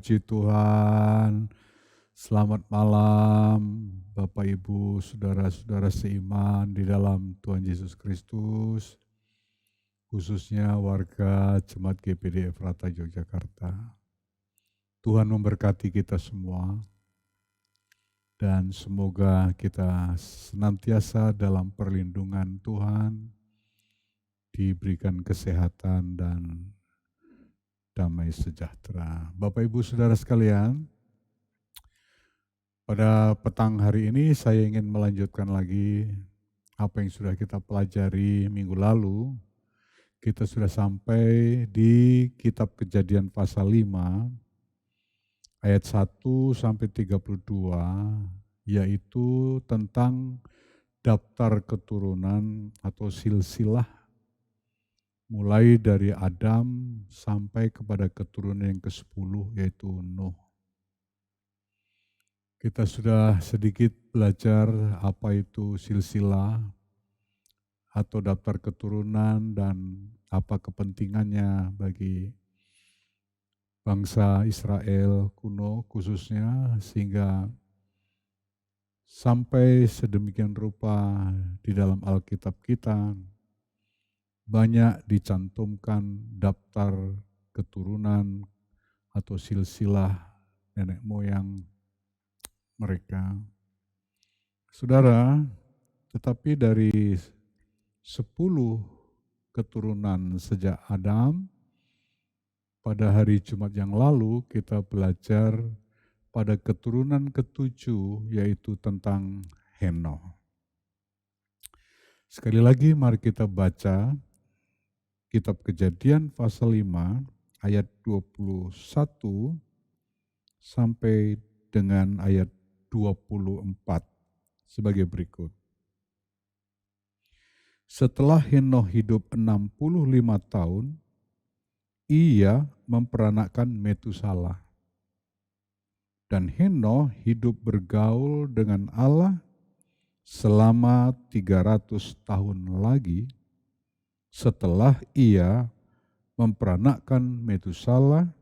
Puji Tuhan, selamat malam Bapak Ibu, saudara-saudara seiman di dalam Tuhan Yesus Kristus, khususnya warga Jemaat GPD Efrata Yogyakarta. Tuhan memberkati kita semua, dan semoga kita senantiasa dalam perlindungan Tuhan, diberikan kesehatan dan damai sejahtera. Bapak Ibu Saudara sekalian, pada petang hari ini saya ingin melanjutkan lagi apa yang sudah kita pelajari minggu lalu. Kita sudah sampai di kitab Kejadian pasal 5 ayat 1 sampai 32, yaitu tentang daftar keturunan atau silsilah mulai dari Adam sampai kepada keturunan yang ke-10 yaitu Nuh. Kita sudah sedikit belajar apa itu silsilah atau daftar keturunan dan apa kepentingannya bagi bangsa Israel kuno khususnya, sehingga sampai sedemikian rupa di dalam Alkitab kita banyak dicantumkan daftar keturunan atau silsilah nenek moyang mereka. Saudara, tetapi dari 10 keturunan sejak Adam, pada hari Jumat yang lalu kita belajar pada keturunan ke-7, yaitu tentang Henoh. Sekali lagi mari kita baca kitab Kejadian pasal 5 ayat 21 sampai dengan ayat 24 sebagai berikut. Setelah Henoh hidup 65 tahun, ia memperanakkan Metusalah. Dan Henoh hidup bergaul dengan Allah selama 300 tahun lagi setelah ia memperanakkan Metusalah,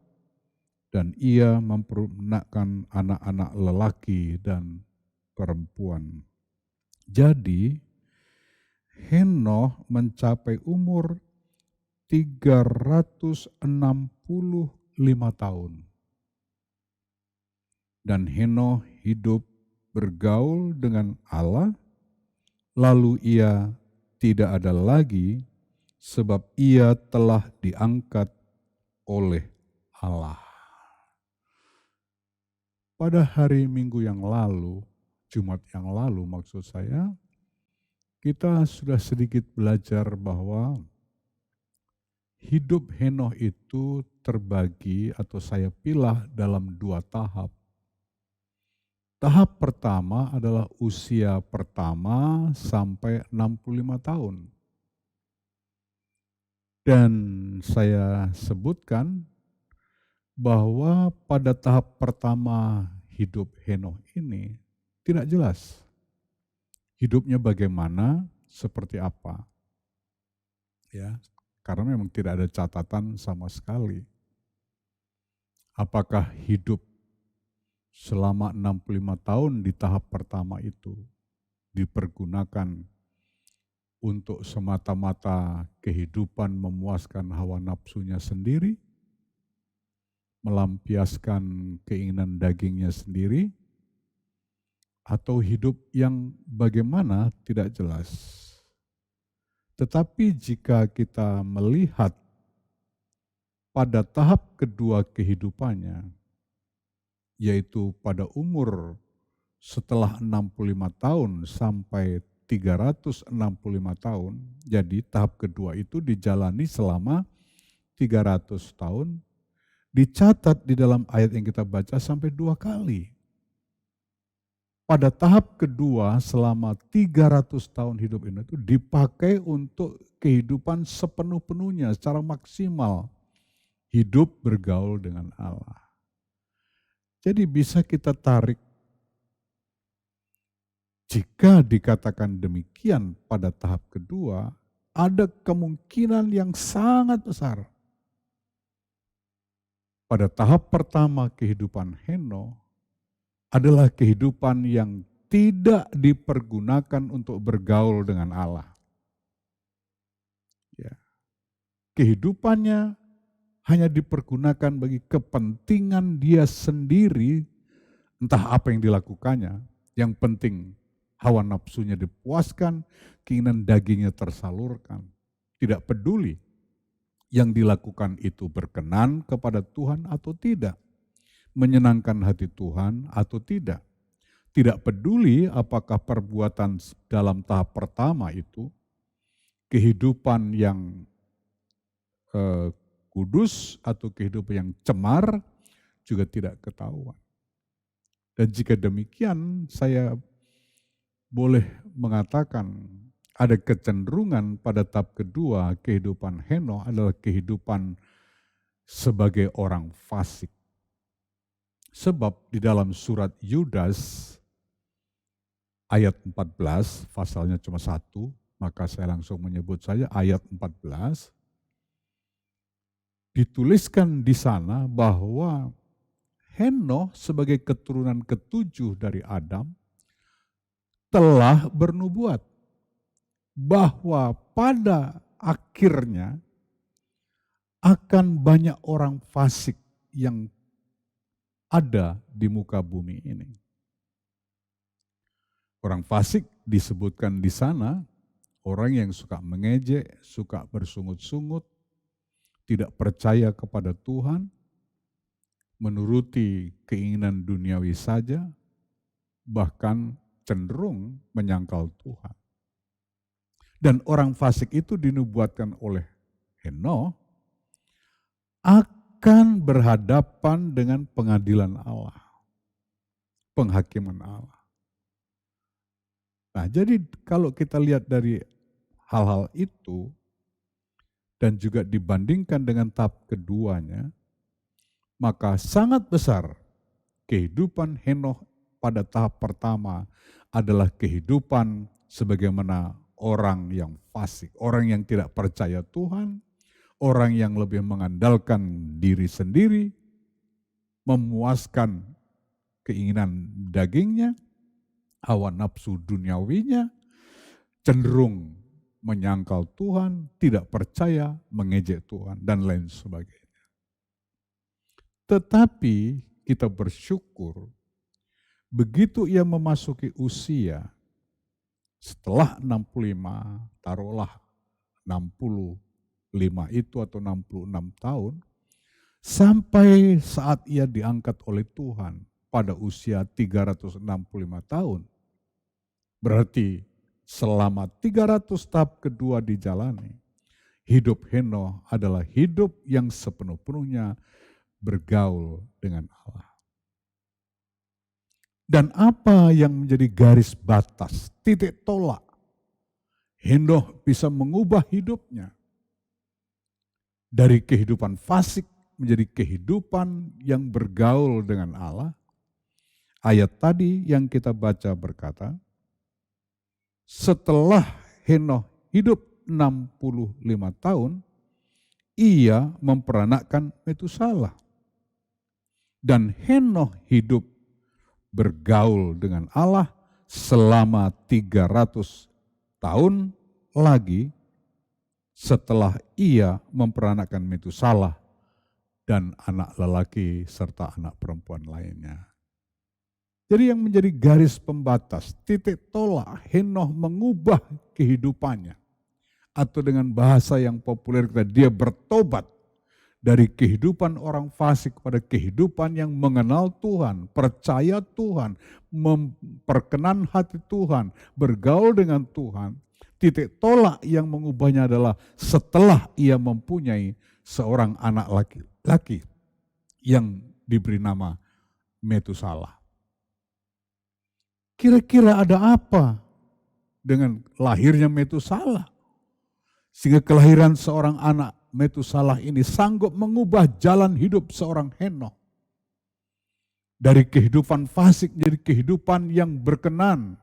dan ia memperanakkan anak-anak lelaki dan perempuan. Jadi Henoh mencapai umur 365 tahun. Dan Henoh hidup bergaul dengan Allah, lalu ia tidak ada lagi sebab ia telah diangkat oleh Allah. Pada hari Minggu yang lalu, Jumat yang lalu maksud saya, kita sudah sedikit belajar bahwa hidup Henoh itu terbagi atau saya pilah dalam 2 tahap. Tahap pertama adalah usia pertama sampai 65 tahun. Dan saya sebutkan bahwa pada tahap pertama hidup Henoh ini tidak jelas hidupnya bagaimana, seperti apa. Ya, karena memang tidak ada catatan sama sekali. Apakah hidup selama 65 tahun di tahap pertama itu dipergunakan untuk semata-mata kehidupan memuaskan hawa nafsunya sendiri, melampiaskan keinginan dagingnya sendiri, atau hidup yang bagaimana tidak jelas. Tetapi jika kita melihat pada tahap kedua kehidupannya, yaitu pada umur setelah 65 tahun sampai 365 tahun, jadi tahap kedua itu dijalani selama 300 tahun, dicatat di dalam ayat yang kita baca sampai 2 kali. Pada tahap kedua selama 300 tahun hidup ini itu dipakai untuk kehidupan sepenuh-penuhnya secara maksimal, hidup bergaul dengan Allah. Jadi bisa kita tarik, jika dikatakan demikian pada tahap kedua, ada kemungkinan yang sangat besar pada tahap pertama kehidupan Henokh adalah kehidupan yang tidak dipergunakan untuk bergaul dengan Allah. Ya. Kehidupannya hanya dipergunakan bagi kepentingan dia sendiri, entah apa yang dilakukannya. Yang penting hawa nafsunya dipuaskan, keinginan dagingnya tersalurkan. Tidak peduli yang dilakukan itu berkenan kepada Tuhan atau tidak, menyenangkan hati Tuhan atau tidak. Tidak peduli apakah perbuatan dalam tahap pertama itu kehidupan yang kudus atau kehidupan yang cemar juga tidak ketahuan. Dan jika demikian, saya boleh mengatakan ada kecenderungan pada tahap kedua kehidupan Henokh adalah kehidupan sebagai orang fasik. Sebab di dalam surat Yudas ayat 14, pasalnya cuma 1, maka saya langsung menyebut saja ayat 14. Dituliskan di sana bahwa Henokh sebagai keturunan ketujuh dari Adam telah bernubuat bahwa pada akhirnya akan banyak orang fasik yang ada di muka bumi ini. Orang fasik disebutkan di sana orang yang suka mengejek, suka bersungut-sungut, tidak percaya kepada Tuhan, menuruti keinginan duniawi saja, bahkan cenderung menyangkal Tuhan. Dan orang fasik itu dinubuatkan oleh Henokh akan berhadapan dengan pengadilan Allah, penghakiman Allah. Nah, jadi kalau kita lihat dari hal-hal itu dan juga dibandingkan dengan tahap keduanya, maka sangat besar kehidupan Henokh pada tahap pertama adalah kehidupan sebagaimana orang yang fasik, orang yang tidak percaya Tuhan, orang yang lebih mengandalkan diri sendiri, memuaskan keinginan dagingnya, hawa nafsu duniawinya, cenderung menyangkal Tuhan, tidak percaya, mengejek Tuhan, dan lain sebagainya. Tetapi kita bersyukur, begitu ia memasuki usia, setelah 65, taruhlah 65 itu atau 66 tahun, sampai saat ia diangkat oleh Tuhan pada usia 365 tahun. Berarti selama 300 tahap kedua dijalani, hidup Henokh adalah hidup yang sepenuh-penuhnya bergaul dengan Allah. Dan apa yang menjadi garis batas, titik tolak, Henokh bisa mengubah hidupnya dari kehidupan fasik menjadi kehidupan yang bergaul dengan Allah. Ayat tadi yang kita baca berkata, setelah Henokh hidup 65 tahun, ia memperanakkan Metusalah. Dan Henokh hidup bergaul dengan Allah selama 300 tahun lagi setelah ia memperanakkan Metusalah dan anak lelaki serta anak perempuan lainnya. Jadi yang menjadi garis pembatas, titik tolak Henokh mengubah kehidupannya. Atau dengan bahasa yang populer kita, dia bertobat dari kehidupan orang fasik pada kehidupan yang mengenal Tuhan, percaya Tuhan, memperkenan hati Tuhan, bergaul dengan Tuhan. Titik tolak yang mengubahnya adalah setelah ia mempunyai seorang anak laki-laki yang diberi nama Metusalah. Kira-kira ada apa dengan lahirnya Metusalah? Sehingga kelahiran seorang anak Metusalah ini sanggup mengubah jalan hidup seorang Henokh. Dari kehidupan fasik menjadi kehidupan yang berkenan.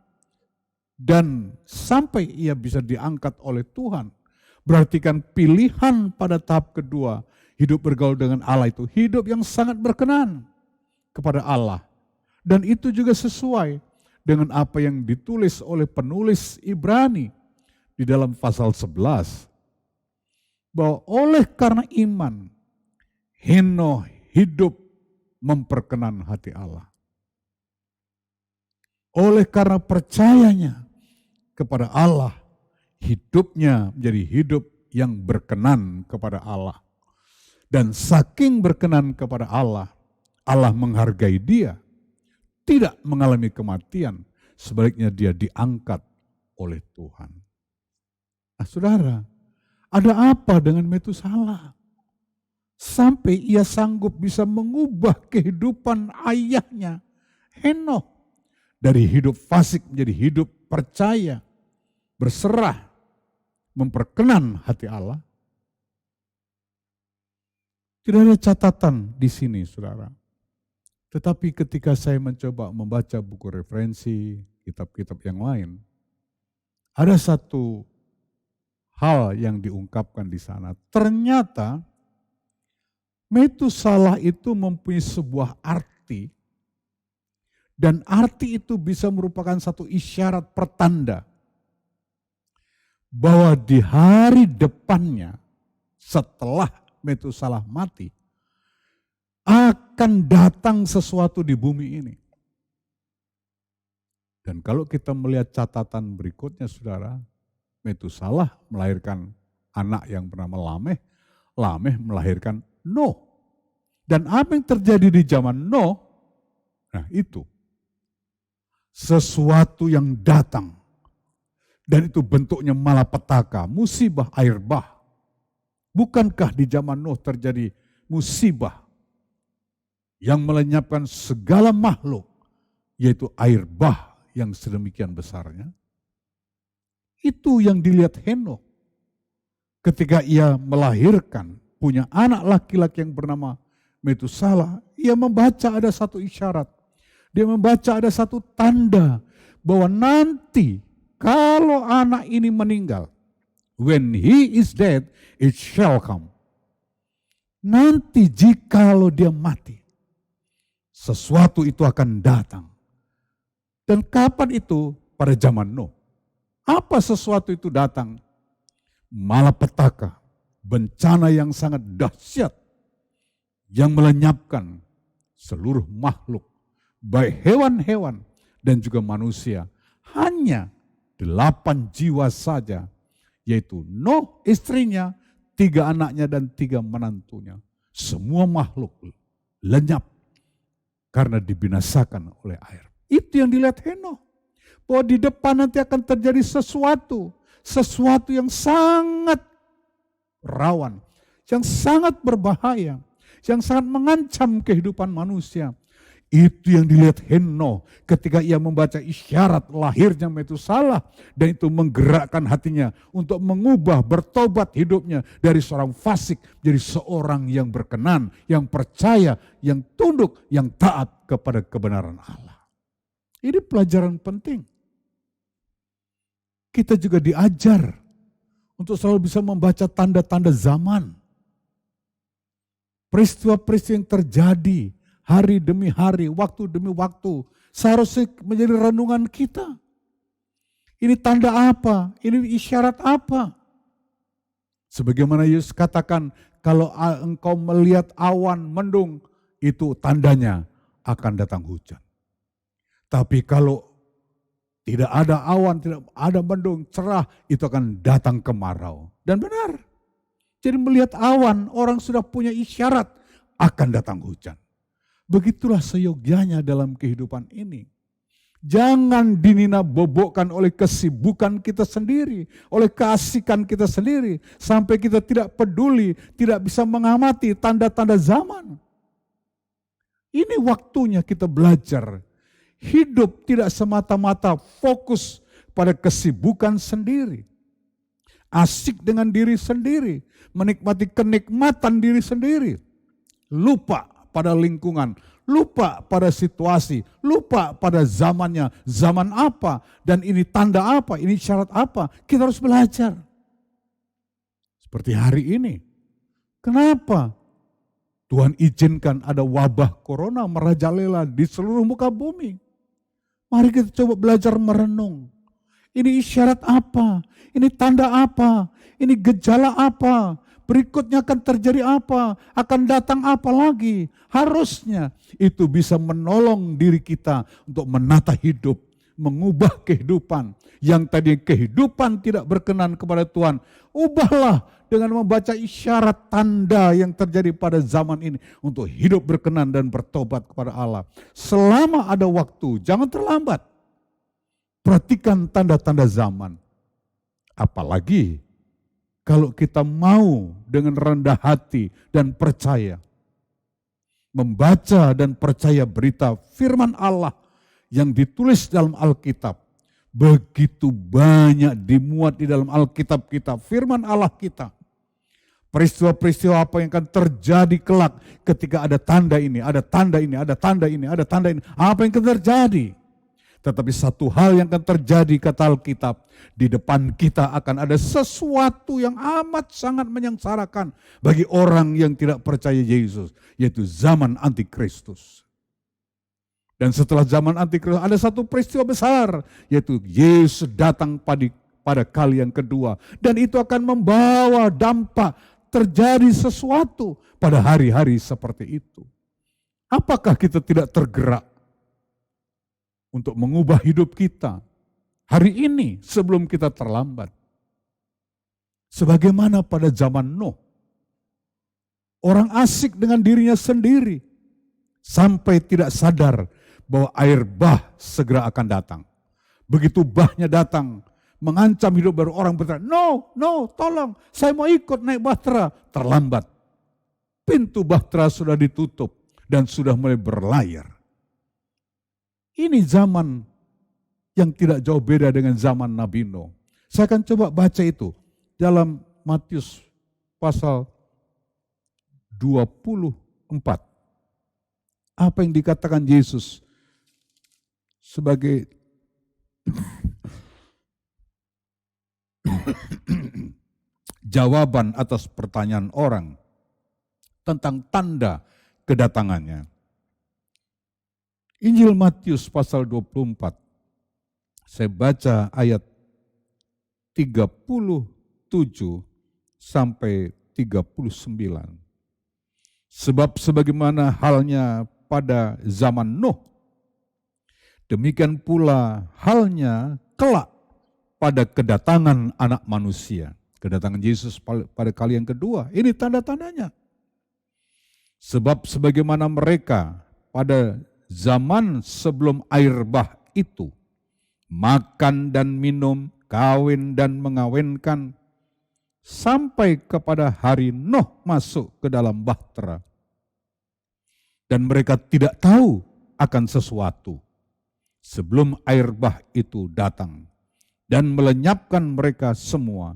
Dan sampai ia bisa diangkat oleh Tuhan. Berarti kan pilihan pada tahap kedua Hidup bergaul dengan Allah itu hidup yang sangat berkenan kepada Allah. Dan itu juga sesuai dengan apa yang ditulis oleh penulis Ibrani di dalam pasal 11. Bahwa oleh karena iman, Henoh hidup memperkenan hati Allah. Oleh karena percayanya kepada Allah, hidupnya menjadi hidup yang berkenan kepada Allah. Dan saking berkenan kepada Allah, Allah menghargai dia, tidak mengalami kematian, sebaliknya dia diangkat oleh Tuhan. Nah saudara, ada apa dengan Metusalah? Sampai ia sanggup bisa mengubah kehidupan ayahnya, Henoh, dari hidup fasik menjadi hidup percaya, berserah, memperkenan hati Allah. Tidak ada catatan di sini, saudara. Tetapi ketika saya mencoba membaca buku referensi, kitab-kitab yang lain, ada satu hal yang diungkapkan di sana. Ternyata Metusalah itu mempunyai sebuah arti, dan arti itu bisa merupakan satu isyarat pertanda bahwa di hari depannya setelah Metusalah mati, akan datang sesuatu di bumi ini. Dan kalau kita melihat catatan berikutnya, saudara, Metusalah melahirkan anak yang bernama Lameh, Lameh melahirkan Noh. Dan apa yang terjadi di zaman Noh, nah itu sesuatu yang datang. Dan itu bentuknya malapetaka, musibah air bah. Bukankah di zaman Nuh terjadi musibah yang melenyapkan segala makhluk, yaitu air bah yang sedemikian besarnya? Itu yang dilihat Henoh ketika ia melahirkan, punya anak laki-laki yang bernama Metusalah. Ia membaca ada satu isyarat, dia membaca ada satu tanda bahwa nanti kalau anak ini meninggal, when he is dead, it shall come. Nanti jikalau dia mati, sesuatu itu akan datang. Dan kapan itu? Pada zaman Nuh. Apa sesuatu itu datang? Malapetaka, bencana yang sangat dahsyat, yang melenyapkan seluruh makhluk, baik hewan-hewan dan juga manusia. Hanya 8 jiwa saja, yaitu Nuh, istrinya, 3 anaknya dan 3 menantunya. Semua makhluk lenyap karena dibinasakan oleh air. Itu yang dilihat Henoh. Bahwa di depan nanti akan terjadi sesuatu yang sangat rawan, yang sangat berbahaya, yang sangat mengancam kehidupan manusia. Itu yang dilihat Henoh ketika ia membaca isyarat lahirnya Metusalah, dan itu menggerakkan hatinya untuk mengubah, bertobat hidupnya dari seorang fasik jadi seorang yang berkenan, yang percaya, yang tunduk, yang taat kepada kebenaran Allah. Ini pelajaran penting. Kita juga diajar untuk selalu bisa membaca tanda-tanda zaman. Peristiwa-peristiwa yang terjadi hari demi hari, waktu demi waktu, seharusnya menjadi renungan kita. Ini tanda apa? Ini isyarat apa? Sebagaimana Yesus katakan, kalau engkau melihat awan mendung, itu tandanya akan datang hujan. Tapi kalau tidak ada awan, tidak ada mendung, cerah, itu akan datang kemarau. Dan benar. Jadi melihat awan, orang sudah punya isyarat akan datang hujan. Begitulah seyogyanya dalam kehidupan ini. Jangan dinina-bobokkan oleh kesibukan kita sendiri, oleh keasikan kita sendiri, sampai kita tidak peduli, tidak bisa mengamati tanda-tanda zaman. Ini waktunya kita belajar. Hidup tidak semata-mata fokus pada kesibukan sendiri. Asik dengan diri sendiri, menikmati kenikmatan diri sendiri. Lupa pada lingkungan, lupa pada situasi, lupa pada zamannya, zaman apa, dan ini tanda apa, ini syarat apa. Kita harus belajar. Seperti hari ini. Kenapa Tuhan izinkan ada wabah corona merajalela di seluruh muka bumi. Mari kita coba belajar merenung. Ini isyarat apa? Ini tanda apa? Ini gejala apa? Berikutnya akan terjadi apa? Akan datang apa lagi? Harusnya itu bisa menolong diri kita untuk menata hidup, mengubah kehidupan. Yang tadi kehidupan tidak berkenan kepada Tuhan, ubahlah dengan membaca isyarat tanda yang terjadi pada zaman ini untuk hidup berkenan dan bertobat kepada Allah. Selama ada waktu, jangan terlambat. Perhatikan tanda-tanda zaman. Apalagi kalau kita mau dengan rendah hati dan percaya, membaca dan percaya berita firman Allah yang ditulis dalam Alkitab. Begitu banyak dimuat di dalam Alkitab kita, firman Allah kita. Peristiwa-peristiwa apa yang akan terjadi kelak ketika ada tanda ini, ada tanda ini, ada tanda ini, ada tanda ini. Apa yang akan terjadi? Tetapi satu hal yang akan terjadi kata Alkitab, di depan kita akan ada sesuatu yang amat sangat menyengsarakan bagi orang yang tidak percaya Yesus, yaitu zaman antikristus. Dan setelah zaman antikristus ada satu peristiwa besar, yaitu Yesus datang pada kali yang kedua. Dan itu akan membawa dampak terjadi sesuatu pada hari-hari seperti itu. Apakah kita tidak tergerak untuk mengubah hidup kita hari ini sebelum kita terlambat? Sebagaimana pada zaman Nuh, orang asik dengan dirinya sendiri sampai tidak sadar bahwa air bah segera akan datang. Begitu bahnya datang, mengancam hidup baru orang berteriak, no, tolong, saya mau ikut naik bahtera. Terlambat. Pintu bahtera sudah ditutup dan sudah mulai berlayar. Ini zaman yang tidak jauh beda dengan zaman Nabi Nuh. Saya akan coba baca itu dalam Matius pasal 24. Apa yang dikatakan Yesus sebagai jawaban atas pertanyaan orang tentang tanda kedatangannya. Injil Matius pasal 24. Saya baca ayat 37 sampai 39. Sebab sebagaimana halnya pada zaman Nuh, demikian pula halnya kelak pada kedatangan anak manusia. Kedatangan Yesus pada kali yang kedua. Ini tanda-tandanya. Sebab sebagaimana mereka pada zaman sebelum air bah itu, makan dan minum, kawin dan mengawinkan, sampai kepada hari Nuh masuk ke dalam bahtera. Dan mereka tidak tahu akan sesuatu sebelum air bah itu datang dan melenyapkan mereka semua.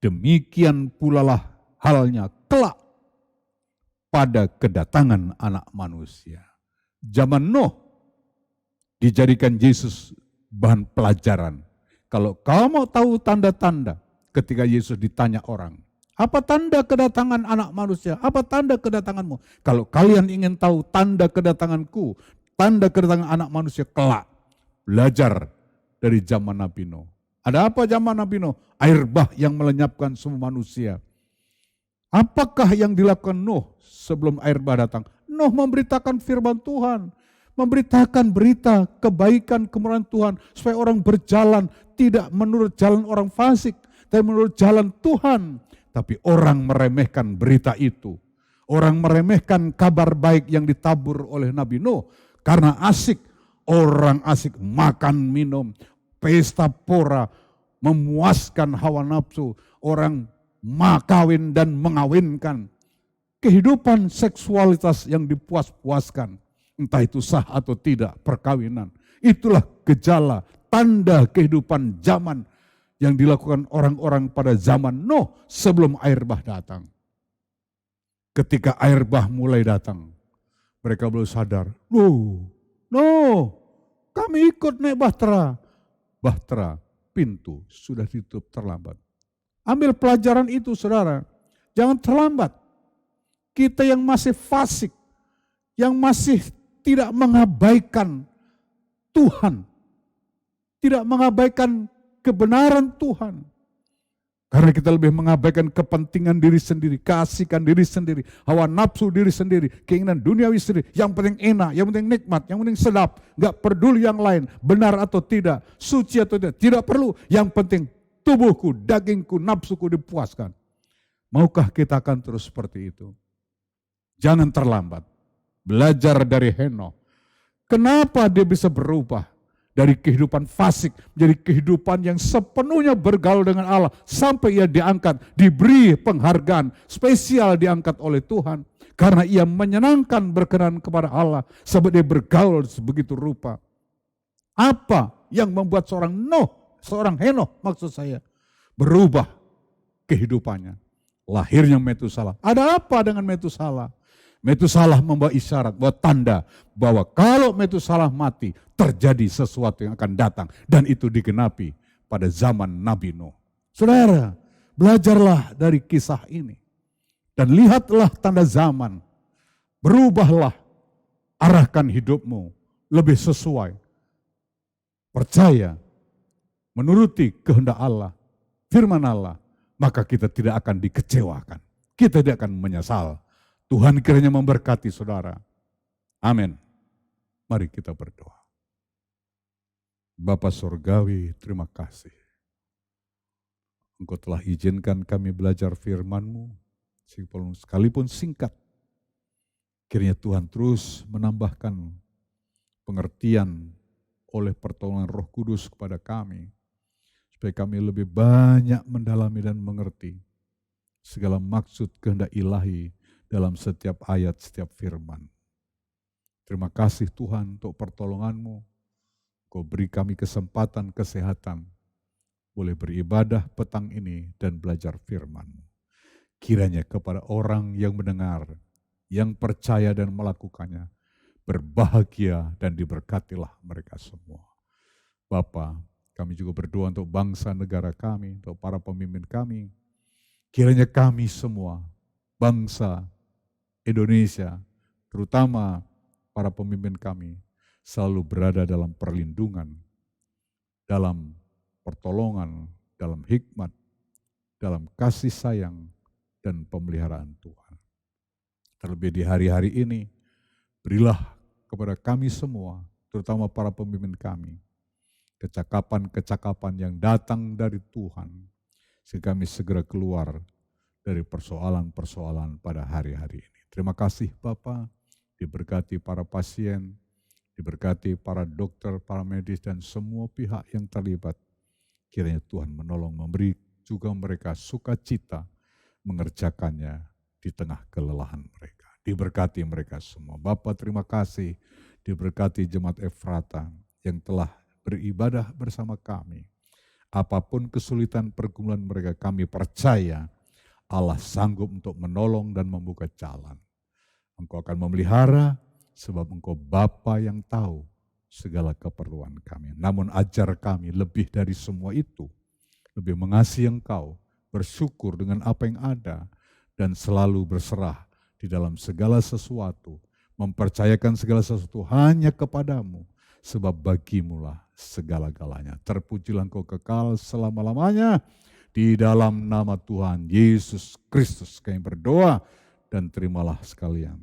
Demikian pula lah halnya kelak pada kedatangan anak manusia. Zaman Nuh dijadikan Yesus bahan pelajaran. Kalau kau mau tahu tanda-tanda, ketika Yesus ditanya orang, apa tanda kedatangan anak manusia? Apa tanda kedatanganmu? Kalau kalian ingin tahu tanda kedatanganku, tanda kedatangan anak manusia kelak, belajar dari zaman Nabi Nuh. Ada apa zaman Nabi Nuh? Air bah yang melenyapkan semua manusia. Apakah yang dilakukan Nuh sebelum air bah datang? Nuh memberitakan firman Tuhan, memberitakan berita kebaikan kemurahan Tuhan, supaya orang berjalan tidak menurut jalan orang fasik, tapi menurut jalan Tuhan. Tapi orang meremehkan berita itu. Orang meremehkan kabar baik yang ditabur oleh Nabi Nuh. Karena asik, orang asik makan minum, pesta pora, memuaskan hawa nafsu, orang kawin dan mengawinkan. Kehidupan seksualitas yang dipuas-puaskan, entah itu sah atau tidak perkawinan. Itulah gejala, tanda kehidupan zaman yang dilakukan orang-orang pada zaman Nuh sebelum air bah datang. Ketika air bah mulai datang, mereka baru sadar, kami ikut naik bahtera. Bahtera, pintu sudah ditutup terlambat. Ambil pelajaran itu saudara, jangan terlambat. Kita yang masih fasik, yang masih tidak mengabaikan Tuhan, tidak mengabaikan kebenaran Tuhan. Karena kita lebih mengabaikan kepentingan diri sendiri, keasikan diri sendiri, hawa nafsu diri sendiri, keinginan duniawi sendiri. Yang penting enak, yang penting nikmat, yang penting sedap. Gak peduli yang lain, benar atau tidak, suci atau tidak perlu. Yang penting tubuhku, dagingku, nafsuku dipuaskan. Maukah kita akan terus seperti itu? Jangan terlambat. Belajar dari Henokh. Kenapa dia bisa berubah? Dari kehidupan fasik menjadi kehidupan yang sepenuhnya bergaul dengan Allah. Sampai ia diangkat, diberi penghargaan spesial diangkat oleh Tuhan. Karena ia menyenangkan berkenan kepada Allah. Sebab dia bergaul sebegitu rupa. Apa yang membuat seorang Henokh maksud saya, berubah kehidupannya? Lahirnya Metusalah. Ada apa dengan Metusalah? Metusalah membawa isyarat, membawa tanda bahwa kalau Metusalah mati, terjadi sesuatu yang akan datang. Dan itu digenapi pada zaman Nabi Nuh. Saudara, belajarlah dari kisah ini. Dan lihatlah tanda zaman. Berubahlah, arahkan hidupmu lebih sesuai. Percaya, menuruti kehendak Allah, firman Allah, maka kita tidak akan dikecewakan. Kita tidak akan menyesal. Tuhan kiranya memberkati saudara. Amin. Mari kita berdoa. Bapa Surgawi, terima kasih. Engkau telah izinkan kami belajar firman-Mu, sekalipun singkat. Kiranya Tuhan terus menambahkan pengertian oleh pertolongan Roh Kudus kepada kami, supaya kami lebih banyak mendalami dan mengerti segala maksud kehendak ilahi dalam setiap ayat, setiap firman. Terima kasih Tuhan untuk pertolongan-Mu. Kau beri kami kesempatan, kesehatan, boleh beribadah petang ini dan belajar firman-Mu. Kiranya kepada orang yang mendengar, yang percaya dan melakukannya, berbahagia dan diberkatilah mereka semua. Bapa, kami juga berdoa untuk bangsa negara kami, untuk para pemimpin kami. Kiranya kami semua, bangsa Indonesia, terutama para pemimpin kami, selalu berada dalam perlindungan, dalam pertolongan, dalam hikmat, dalam kasih sayang dan pemeliharaan Tuhan. Terlebih di hari-hari ini, berilah kepada kami semua, terutama para pemimpin kami, kecakapan-kecakapan yang datang dari Tuhan, sehingga kami segera keluar dari persoalan-persoalan pada hari-hari ini. Terima kasih Bapa, diberkati para pasien, diberkati para dokter, para medis, dan semua pihak yang terlibat. Kiranya Tuhan menolong, memberi juga mereka sukacita mengerjakannya di tengah kelelahan mereka. Diberkati mereka semua. Bapa terima kasih, diberkati Jemaat Efrata yang telah beribadah bersama kami. Apapun kesulitan pergumulan mereka, kami percaya Allah sanggup untuk menolong dan membuka jalan. Engkau akan memelihara sebab Engkau Bapa yang tahu segala keperluan kami. Namun ajar kami lebih dari semua itu, lebih mengasihi Engkau, bersyukur dengan apa yang ada, dan selalu berserah di dalam segala sesuatu, mempercayakan segala sesuatu hanya kepadamu, sebab bagimulah segala-galanya. Terpujilah Engkau kekal selama-lamanya. Di dalam nama Tuhan Yesus Kristus kami berdoa dan terimalah sekalian.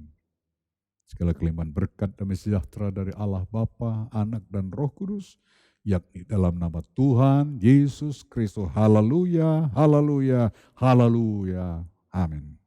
Segala kelimpahan berkat dan sejahtera dari Allah Bapa, Anak dan Roh Kudus, yakni dalam nama Tuhan Yesus Kristus. Haleluya, haleluya, haleluya. Amin.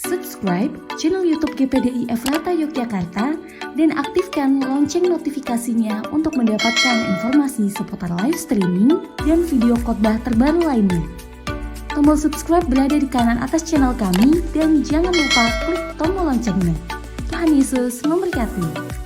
Subscribe channel YouTube GPDI Efrata Yogyakarta dan aktifkan lonceng notifikasinya untuk mendapatkan informasi seputar live streaming dan video khotbah terbaru lainnya. Tombol subscribe berada di kanan atas channel kami dan jangan lupa klik tombol loncengnya. Tuhan Yesus memberkati.